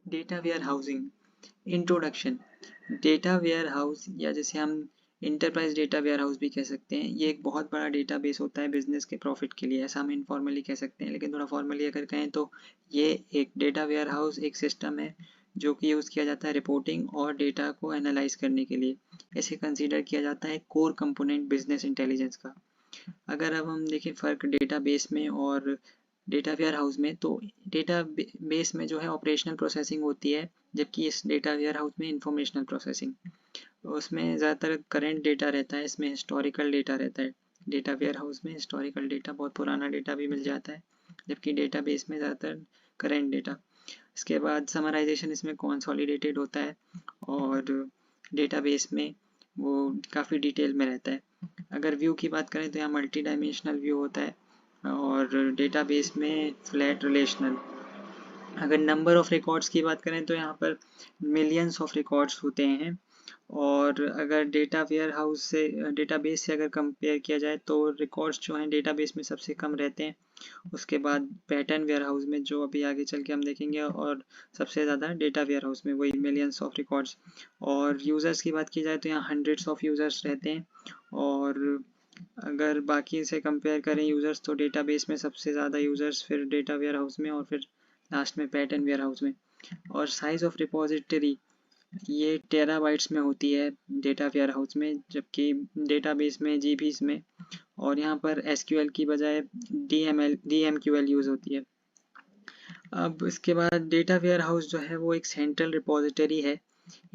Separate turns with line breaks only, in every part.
Data warehousing introduction. Data warehouse या जैसे हम इंटरप्राइज डेटा वेयर हाउस भी कह सकते हैं, ये एक बहुत बड़ा डेटाबेस होता है बिजनेस के प्रॉफिट के लिए, ऐसा हम इनफॉर्मली कह सकते हैं। लेकिन थोड़ा फॉर्मली अगर कहें तो ये एक डेटा वेयर हाउस एक सिस्टम है जो कि यूज़ किया जाता है रिपोर्टिंग और डेटा को एनालाइज करने के लिए। इसे कंसीडर किया जाता है कोर कंपोनेंट बिजनेस इंटेलिजेंस का। अगर अब हम देखें फ़र्क डेटाबेस में और डेटा वेयर हाउस में, तो डेटा बेस में जो है ऑपरेशनल प्रोसेसिंग होती है, जबकि इस डेटा वेयर हाउस में इंफॉर्मेशनल प्रोसेसिंग। उसमें ज़्यादातर करेंट डेटा रहता है, इसमें हिस्टोरिकल डेटा रहता है। डेटा वेयर हाउस में हिस्टोरिकल डेटा, बहुत पुराना डेटा भी मिल जाता है, जबकि डेटा बेस में ज़्यादातर करेंट डेटा। इसके बाद समराइजेशन इसमें कंसोलिडेटेड होता है और डेटाबेस में वो काफ़ी डिटेल में रहता है। अगर व्यू की बात करें तो यहाँ मल्टी डायमेंशनल व्यू होता है और डेटाबेस में फ्लैट रिलेशनल। अगर नंबर ऑफ रिकॉर्ड्स की बात करें तो यहाँ पर मिलियंस ऑफ रिकॉर्ड्स होते हैं। और अगर डेटा वेयर हाउस से डेटाबेस से अगर कंपेयर किया जाए तो रिकॉर्ड्स जो हैं डेटाबेस में सबसे कम रहते हैं। उसके बाद पैटर्न वेयर हाउस में, जो अभी आगे चल के हम देखेंगे, और सबसे ज़्यादा डेटा वेयर हाउस में, वही मिलियंस ऑफ रिकॉर्ड्स। और यूज़र्स की बात की जाए तो यहाँ हंड्रेड्स ऑफ यूज़र्स रहते हैं। और अगर बाकी से कंपेयर करें यूज़र्स तो डेटाबेस में सबसे ज़्यादा यूज़र्स, फिर डेटा वेयर हाउस में, और फिर लास्ट में पैटर्न वेयर हाउस में। और साइज़ ऑफ रिपोजिटरी ये टेराबाइट्स में होती है डेटा वेयर हाउस में, जबकि डेटाबेस में जीबीज में। और यहाँ पर एसक्यूएल की बजाय डीएमक्यूएल यूज़ होती है। अब इसके बाद डेटा वेयर हाउस जो है वो एक सेंट्रल रिपोजिटरी है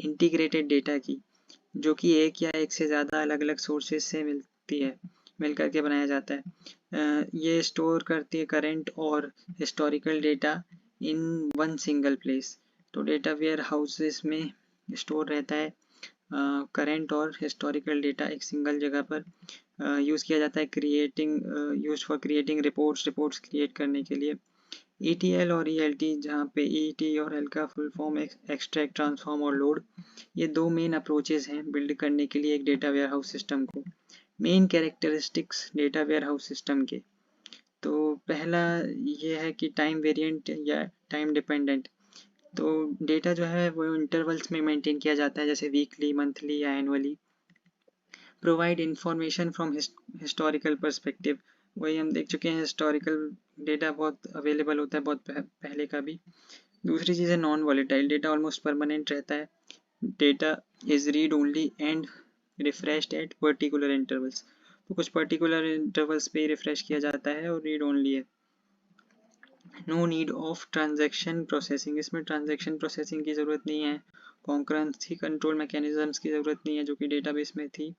इंटीग्रेटेड डेटा की, जो कि एक या एक से ज़्यादा अलग अलग सोर्सेज से मिल करके बनाया जाता है। ये स्टोर करती है करेंट और historical data in one single place. तो डेटा वेयर हाउसेस में स्टोर रहता है करेंट और हिस्टोरिकल डेटा एक सिंगल जगह पर यूज़ किया जाता है use for creating reports create करने के लिए। ETL और ELT, जहाँ पे ET और L का फुल फॉर्म एक्सट्रैक्ट, ट्रांसफॉर्म और लोड, ये दो मेन अप्रोचेस हैं बिल्ड करने के लिए एक डेटा वेयर हाउस सिस्टम को। Main characteristics data warehouse system के, तो पहला ये है कि टाइम वेरिएंट या टाइम डिपेंडेंट। तो डेटा जो है वो इंटरवल्स में मेंटेन किया जाता है, जैसे वीकली, मंथली या annually. Provide information from historical perspective, वही हम देख चुके हैं, हिस्टोरिकल डेटा बहुत अवेलेबल होता है, बहुत पहले का भी। दूसरी चीज़ है non volatile data, almost permanent रहता है। Data is read only and refreshed at particular intervals, तो कुछ पर्टिकुलर इंटरवल्स पे रिफ्रेश किया जाता है और रीड ओनली है। No need of transaction processing, इसमें ट्रांजैक्शन प्रोसेसिंग की ज़रूरत नहीं है। कॉन्करेंसी कंट्रोल मैकेनिज्म्स की ज़रूरत नहीं है जो कि डेटाबेस में थी,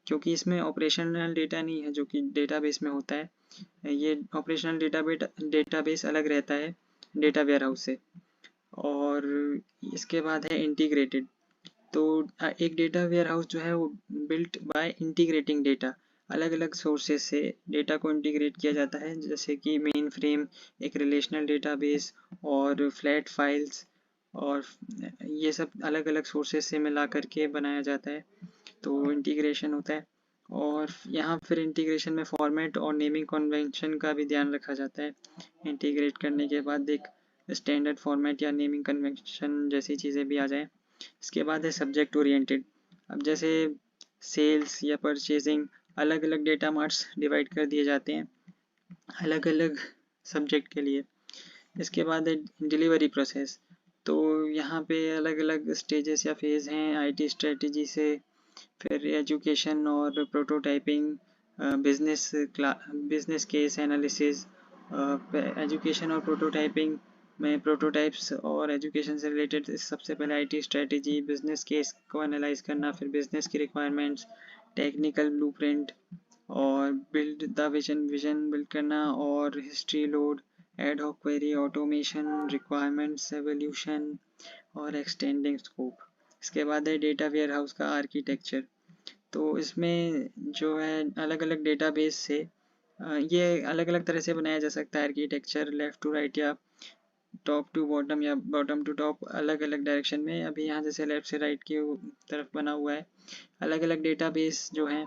क्योंकि इसमें ऑपरेशनल डेटा नहीं है जो कि डेटाबेस में होता है। ये ऑपरेशनल डेटाबेस अलग रहता है डेटा वेयर हाउस से। और इसके बाद है इंटीग्रेटेड। तो एक डेटा वेयर हाउस जो है वो बिल्ट बाय इंटीग्रेटिंग डेटा, अलग अलग सोर्सेज से डेटा को इंटीग्रेट किया जाता है, जैसे कि मेन फ्रेम, एक रिलेशनल डेटाबेस और फ्लैट फाइल्स, और ये सब अलग अलग सोर्सेज से मिला करके बनाया जाता है, तो इंटीग्रेशन होता है। और यहाँ फिर इंटीग्रेशन में फॉर्मेट और नेमिंग कन्वेंशन का भी ध्यान रखा जाता है। इंटीग्रेट करने के बाद एक स्टैंडर्ड फॉर्मेट या नेमिंग कन्वेंशन जैसी चीज़ें भी आ जाएँ। इसके बाद है सब्जेक्ट ओरिएंटेड। अब जैसे सेल्स या परचेजिंग, अलग अलग डेटा मार्ट्स डिवाइड कर दिए जाते हैं अलग अलग सब्जेक्ट के लिए। इसके बाद है डिलीवरी प्रोसेस। तो यहाँ पे अलग अलग स्टेजेस या फेज़ हैं, आईटी स्ट्रेटजी से फिर एजुकेशन और prototyping, business case analysis. Education और प्रोटोटाइपिंग में प्रोटोटाइप्स और एजुकेशन से रिलेटेड सबसे पहले आईटी स्ट्रेटजी, बिजनेस केस को एनालाइज करना, फिर बिजनेस की रिक्वायरमेंट्स, टेक्निकल ब्लूप्रिंट, और बिल्ड द विजन बिल्ड करना, और history load, ad hoc query, automation, requirements evolution और एक्सटेंडिंग स्कोप। इसके बाद है डेटा वेयर हाउस का आर्किटेक्चर। तो इसमें जो है अलग अलग डेटाबेस से ये अलग अलग तरह से बनाया जा सकता है आर्किटेक्चर, लेफ़्ट टू राइट या टॉप टू बॉटम या बॉटम टू टॉप, अलग अलग डायरेक्शन में। अभी यहाँ जैसे लेफ़्ट से राइट की तरफ बना हुआ है। अलग अलग डेटाबेस जो हैं,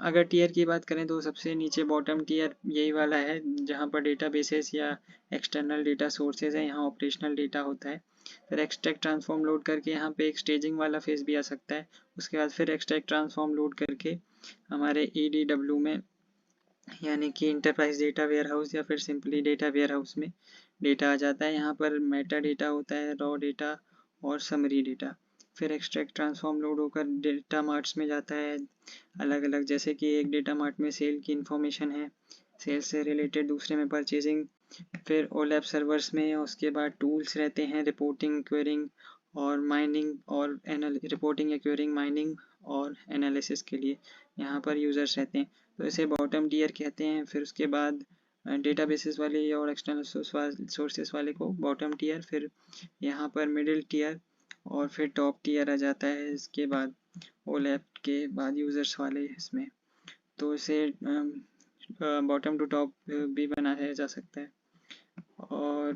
अगर टीयर की बात करें तो सबसे नीचे बॉटम टीयर यही वाला है, जहाँ पर डेटाबेसेस या एक्सटर्नल डेटा सोर्सेज हैं, यहाँ ऑपरेशनल डेटा होता है। फिर एक्सट्रैक्ट ट्रांसफॉर्म लोड करके यहाँ पे एक स्टेजिंग वाला फेज भी आ सकता है। उसके बाद फिर एक्सट्रैक्ट ट्रांसफॉर्म लोड करके हमारे EDW में, यानी कि इंटरप्राइज डेटा वेयर हाउस या फिर सिंपली डेटा वेयर हाउस में डेटा आ जाता है। यहाँ पर मेटा डेटा होता है, रॉ डेटा और समरी डेटा। फिर एक्सट्रैक्ट ट्रांसफॉर्म लोड होकर डेटा मार्ट्स में जाता है अलग अलग, जैसे कि एक डेटा मार्ट में सेल की इंफॉर्मेशन है, सेल से रिलेटेड, दूसरे में परचेजिंग, फिर ओलैप सर्वर्स में उसके बाद टूल्स रहते हैं रिपोर्टिंग, क्वेरिंग और माइनिंग और रिपोर्टिंग, एक्वेरिंग, माइनिंग और एनालिसिस के लिए यहाँ पर यूजर्स रहते हैं, तो इसे बॉटम टियर कहते हैं। फिर उसके बाद डेटाबेसेस वाले और एक्सटर्नल सोर्सेस वाले को बॉटम टियर, फिर यहाँ पर मिडिल टियर और फिर टॉप टियर आ जाता है। इसके बाद ओलैप के बाद यूजर्स वाले इसमें, तो इसे बॉटम टू टॉप भी बनाया जा सकता है। और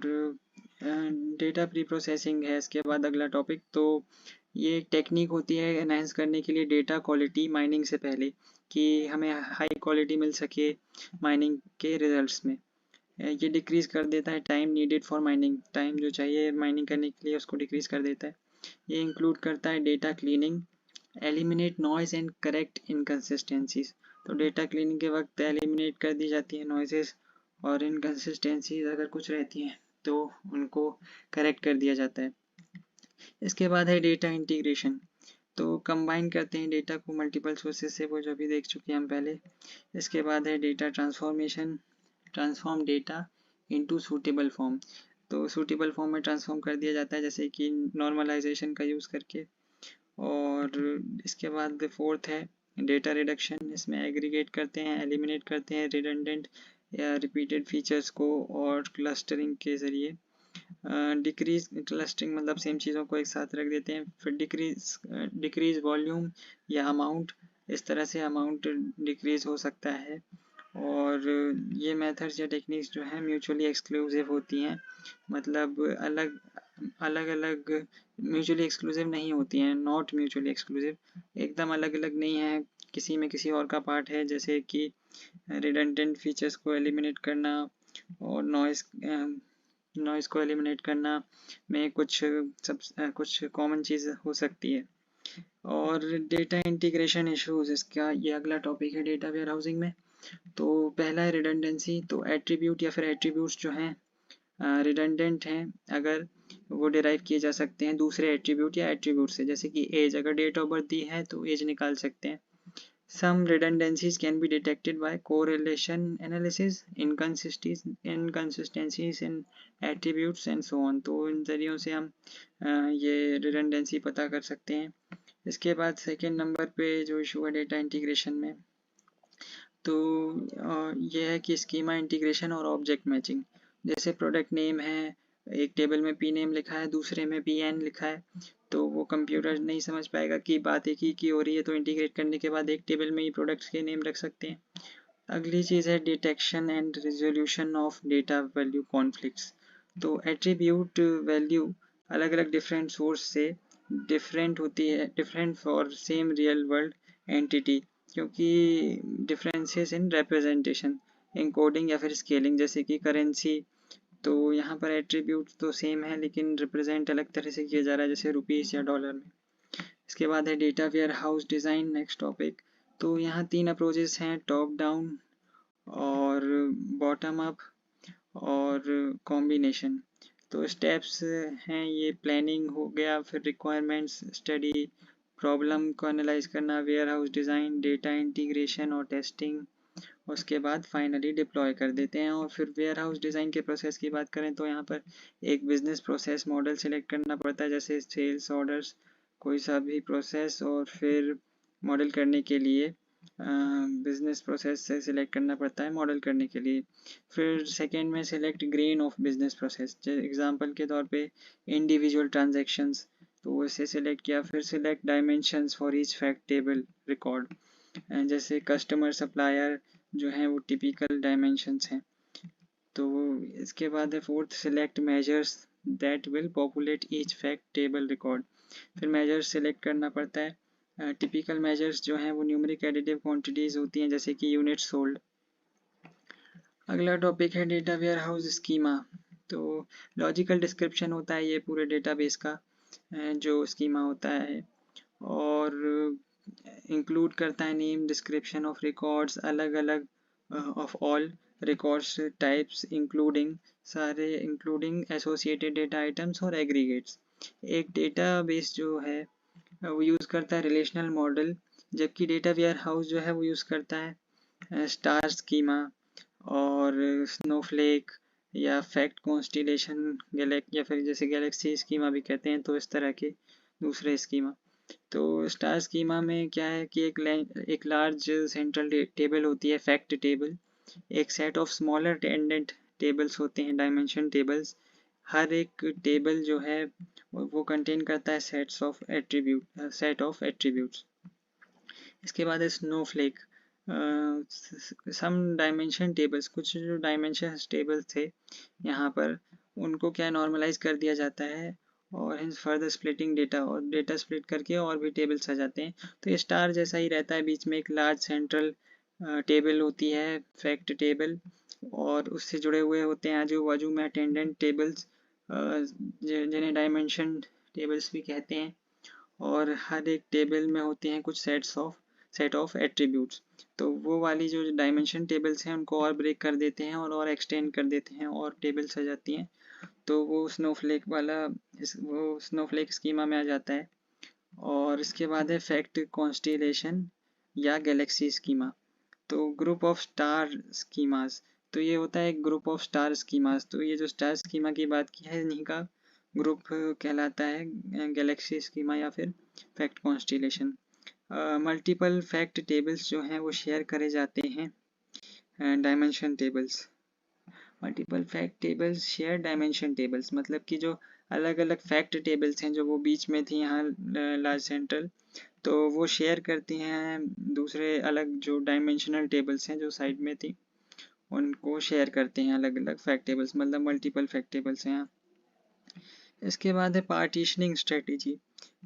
डेटा प्री प्रोसेसिंग है इसके बाद अगला टॉपिक। तो ये एक टेक्निक होती है एनहांस करने के लिए डेटा क्वालिटी माइनिंग से पहले, कि हमें हाई क्वालिटी मिल सके माइनिंग के रिजल्ट्स में। ये डिक्रीज कर देता है time needed for mining, time जो चाहिए माइनिंग करने के लिए उसको डिक्रीज कर देता है। ये इंक्लूड करता है data cleaning, eliminate noise and correct inconsistencies. तो डेटा क्लीनिंग के वक्त एलिमिनेट कर दी जाती है नॉइजेस और इनकन्सिस्टेंसीज अगर कुछ रहती हैं तो उनको करेक्ट कर दिया जाता है। इसके बाद है डेटा इंटीग्रेशन। तो कंबाइन करते हैं डेटा को मल्टीपल सोर्सेज से, वो जो भी देख चुके हैं हम पहले। इसके बाद है data transformation, transform data into suitable form. तो सूटेबल फॉर्म में ट्रांसफॉर्म कर दिया जाता है, जैसे कि नॉर्मलाइजेशन का यूज़ करके। और इसके बाद फोर्थ है डेटा रिडक्शन। इसमें एग्रीगेट करते हैं, एलिमिनेट करते हैं रिडंडेंट या रिपीटेड फीचर्स को और क्लस्टरिंग के ज़रिए। डिक्रीज क्लस्टरिंग मतलब सेम चीज़ों को एक साथ रख देते हैं। फिर डिक्रीज वॉल्यूम या अमाउंट, इस तरह से अमाउंट डिक्रीज हो सकता है। और ये मेथड्स या टेक्निक्स जो हैं म्यूचुअली एक्सक्लूसिव होती हैं, मतलब अलग अलग म्यूचुअली एक्सक्लूसिव नहीं होती हैं, नॉट म्यूचुअली एक्सक्लूसिव, एकदम अलग अलग नहीं है, किसी में किसी और का पार्ट है। जैसे कि रिडंडेंट फीचर्स को एलिमिनेट करना और नॉइस को एलिमिनेट करना में कुछ कॉमन चीज़ हो सकती है। और डेटा इंटीग्रेशन इश्यूज, इसका ये अगला टॉपिक है डेटा वेयर हाउसिंग में। तो पहला है रिडंडेंसी। तो एट्रीब्यूट या फिर एट्रीब्यूट्स जो हैं रिडंडेंट हैं अगर वो डिराइव किए जा सकते हैं दूसरे एट्रीब्यूट या एट्रीब्यूट से, जैसे कि एज, अगर डेट ऑफ बर्थ दी है तो एज निकाल सकते हैं। Some redundancies can be detected by correlation analysis, inconsistencies in attributes and so on। तो इन जरियों से हम ये redundancy पता कर सकते हैं। इसके बाद सेकेंड नंबर पे जो इशू है डेटा इंटीग्रेशन में, तो ये है कि स्कीमा इंटीग्रेशन और ऑब्जेक्ट मैचिंग। जैसे प्रोडक्ट नेम है, एक टेबल में पी नेम लिखा है, दूसरे में PN लिखा है, तो वो कंप्यूटर नहीं समझ पाएगा कि बात एक ही की हो रही है, तो इंटीग्रेट करने के बाद एक टेबल में ही प्रोडक्ट्स के नेम रख सकते हैं। अगली चीज़ है detection and resolution of data value conflicts. तो एट्रीब्यूट वैल्यू अलग अलग डिफरेंट सोर्स से डिफरेंट होती है, different for same real world entity, क्योंकि डिफरेंसेस इन रिप्रेजेंटेशन, एनकोडिंग या फिर स्केलिंग। जैसे कि करेंसी, तो यहाँ पर एट्रीब्यूट तो सेम है लेकिन रिप्रेजेंट अलग तरह से किया जा रहा है, जैसे रुपीस या डॉलर में। इसके बाद है data warehouse design, next topic. तो यहाँ 3 अप्रोचेस हैं, टॉप डाउन और बॉटम अप और कॉम्बिनेशन। तो स्टेप्स हैं ये, प्लानिंग हो गया, फिर रिक्वायरमेंट्स स्टडी, प्रॉब्लम को एनालाइज करना, warehouse design, data integration और टेस्टिंग, उसके बाद फाइनली डिप्लॉय कर देते हैं। और फिर वेयर हाउस डिज़ाइन के प्रोसेस की बात करें तो यहाँ पर एक बिजनेस प्रोसेस मॉडल सेलेक्ट करना पड़ता है, जैसे सेल्स, ऑर्डर्स, कोई सा भी प्रोसेस, और फिर मॉडल करने के लिए बिजनेस प्रोसेस से सिलेक्ट करना पड़ता है मॉडल करने के लिए। फिर सेकेंड में select grain of business process, example के तौर पे इंडिविजुअल ट्रांजेक्शन्स, तो इसे सिलेक्ट किया। फिर select dimensions for each fact table record, जैसे कस्टमर, सप्लायर जो हैं वो टिपिकल डायमेंशंस हैं। तो इसके बाद है fourth, select measures that will populate each fact table record. फिर मेजर्स सिलेक्ट करना पड़ता है। टिपिकल मेजर्स जो हैं वो न्यूमेरिक एडिटिव क्वांटिटीज़ होती हैं, जैसे कि यूनिट सोल्ड। अगला टॉपिक है डेटा वेयर हाउस स्कीमा। तो लॉजिकल डिस्क्रिप्शन होता है ये पूरे डेटाबेस का जो स्कीमा होता है, और इंक्लूड करता है नेम डिस्क्रिप्शन ऑफ रिकॉर्ड्स, अलग अलग of all records types including associated data items और एग्रीगेट्स। एक डेटाबेस जो है वो यूज़ करता है रिलेशनल मॉडल, जबकि डेटा वेयर हाउस जो है वो यूज़ करता है स्टार स्कीमा और स्नोफ्लेक या फैक्ट कॉन्स्टिलेशन या फिर जैसे गैलेक्सी स्कीमा भी कहते हैं, तो इस तरह के दूसरे स्कीमा। तो स्टार स्कीमा में क्या है कि एक लार्ज सेंट्रल टेबल होती है, फैक्ट टेबल, एक सेट ऑफ स्मॉलर टेंडेंट टेबल्स होते हैं, डायमेंशन टेबल्स। हर एक टेबल जो है वो कंटेन करता है सेट ऑफ एट्रीब्यूट्स। इसके बाद है स्नोफ्लेक, सम डायमेंशन टेबल्स, कुछ जो डायमेंशन टेबल्स थे यहाँ पर उनको क्या नॉर्मलाइज कर दिया जाता है और फर्दर स्प्लिटिंग डेटा, और डेटा स्प्लिट करके और भी टेबल्स आ जाते हैं। तो ये स्टार जैसा ही रहता है, बीच में एक लार्ज सेंट्रल टेबल होती है फैक्ट टेबल, और उससे जुड़े हुए होते हैं आजू बाजू में अटेंडेंट टेबल्स जिन्हें डायमेंशन टेबल्स भी कहते हैं, और हर एक टेबल में होते हैं कुछ सेट ऑफ एट्रीब्यूट्स। तो वो वाली जो डायमेंशन टेबल्स हैं उनको और ब्रेक कर देते हैं और एक्सटेंड कर देते हैं और टेबल्स आ जाती हैं, तो वो स्नोफ्लेक वो स्नोफ्लेक स्कीमा में आ जाता है। और इसके बाद है फैक्ट कॉन्स्टिलेशन या गैलेक्सी स्कीमा। तो ग्रुप ऑफ स्टार स्कीमास, तो ये होता है ग्रुप ऑफ स्टार स्कीमास। तो ये जो स्टार स्कीमा की बात की है इन्हीं का ग्रुप कहलाता है गैलेक्सी स्कीमा या फिर fact constellation. Multiple fact tables जो हैं वो शेयर करे जाते हैं dimension tables. Multiple fact tables share dimension tables, मतलब कि जो अलग अलग फैक्ट टेबल्स हैं जो वो बीच में थी यहाँ लार्ज सेंट्रल, तो वो शेयर करती हैं दूसरे अलग जो डायमेंशनल टेबल्स हैं जो साइड में थी, उनको शेयर करते हैं अलग अलग फैक्ट टेबल्स, मतलब मल्टीपल फैक्ट टेबल्स हैं यहाँ। इसके बाद है पार्टीशनिंग स्ट्रेटेजी।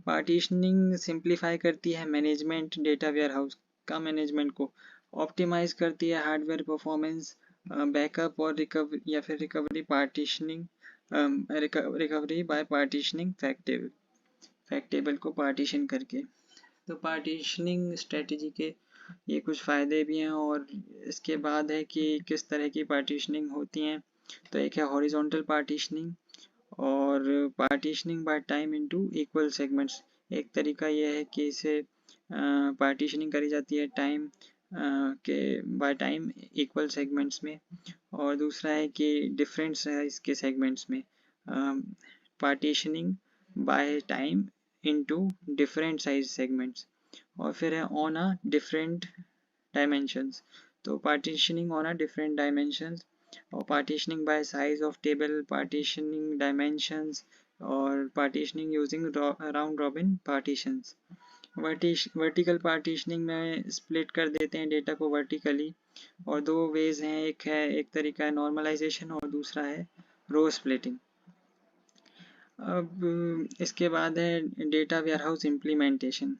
पार्टीशनिंग सिंप्लीफाई करती है मैनेजमेंट, डेटा वेयर हाउस का मैनेजमेंट को ऑप्टिमाइज करती है हार्डवेयर परफॉर्मेंस, बैकअप और रिकवरी या फिर recovery partitioning, recovery by partitioning fact table को पार्टीशन करके। तो पार्टीशनिंग स्ट्रेटेजी के ये कुछ फ़ायदे भी हैं, और इसके बाद है कि किस तरह की पार्टीशनिंग होती हैं। तो एक है हॉरिजॉन्टल पार्टीशनिंग और partitioning by time into equal segments. एक तरीका यह है कि इसे पार्टीशनिंग करी जाती है टाइम के बाय टाइम इक्वल सेगमेंट्स में, और दूसरा है कि डिफरेंट साइज के सेगमेंट्स में partitioning by time into different size segments, और फिर है ऑन अ डिफरेंट डायमेंशंस। तो partitioning on a different dimensions और partitioning by size of table, partitioning dimensions और partitioning using round robin partitions. Vertical partitioning में split कर देते हैं डेटा को वर्टिकली, और दो वेज हैं, एक तरीका है नॉर्मलाइजेशन और दूसरा है रो स्प्लिटिंग। अब इसके बाद है डेटा वेयरहाउस इम्प्लीमेंटेशन,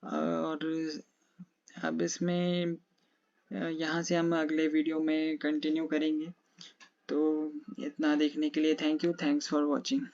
और अब इसमें यहाँ से हम अगले वीडियो में कंटिन्यू करेंगे। तो इतना देखने के लिए thank you, thanks for watching.